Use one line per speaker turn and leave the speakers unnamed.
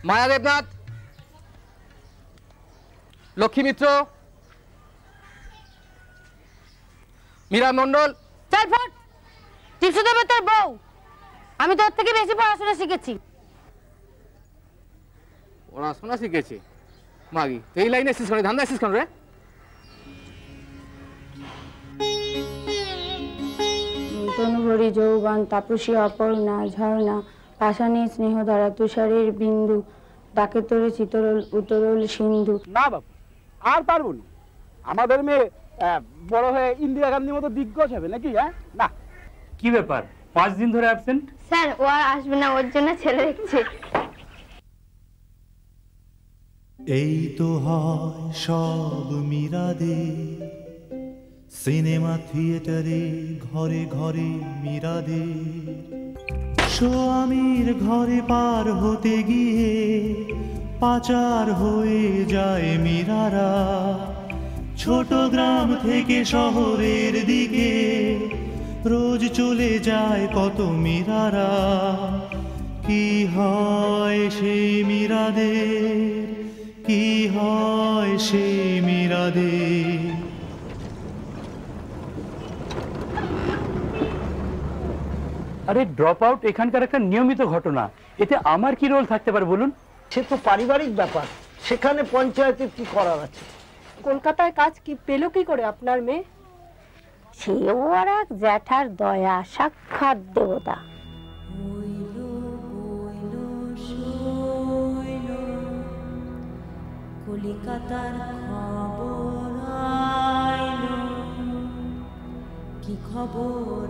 মায়া দেবনাথ, লক্ষ্মী মিত্র, মীরা মন্ডল।
চল ফট, টিসু দেবে তোর বউ। আমি তোর থেকে বেশি পড়াশোনা শিখেছি।
পড়াশোনা শিখেছি মাগি? এই লাইনে এসেছিস কেন? ধান্দা এসেছিস কেন রে?
তনুভরি যৌবন, তাপসী অপর্ণা, ঝর্ণা, পাষাণী স্নেহধারা, তুষারের বিন্দু, ডাকে তোরে চিতরল উতরল সিন্ধু।
না বাবু, আর পারবো না। আমাদের মেয়ে বড় হয়ে ইন্দিরা গান্ধীর মতো দিগ্গজ হবে নাকি? হ্যাঁ না।
কি ব্যাপার, 5 দিন ধরে অ্যাবসেন্ট?
স্যার ও আর আসবে না, ওর জন্য ছেলে দেখছে।
এই তো হয় সব মীরাদে, সিনেমা থিয়েটারে ঘরে ঘরে মীরাদে। স্বামীর ঘরে পার হতে গিয়ে পাচার হয়ে যায় মীরারা। ছোট গ্রাম থেকে শহরের দিকে রোজ চলে যায় কত মীরারা। কি হয় সেই মীরাদের, কি হয় সেই মীরাদের।
আরে ড্রপ আউট এখানকার একটা নিয়মিত ঘটনা, এতে আমার কি রোল থাকতে পারে বলুন?
সে তো পারিবারিক ব্যাপার, সেখানে পঞ্চায়েতের কি করার আছে?
কলকাতায় কাজ কি পেল কি করে আপনার মেয়ে?
সেও আর এক জ্যাঠার দয়া, সাক্ষাৎ দেবতা।
কলিকাতার খবর আইলো, কি খবর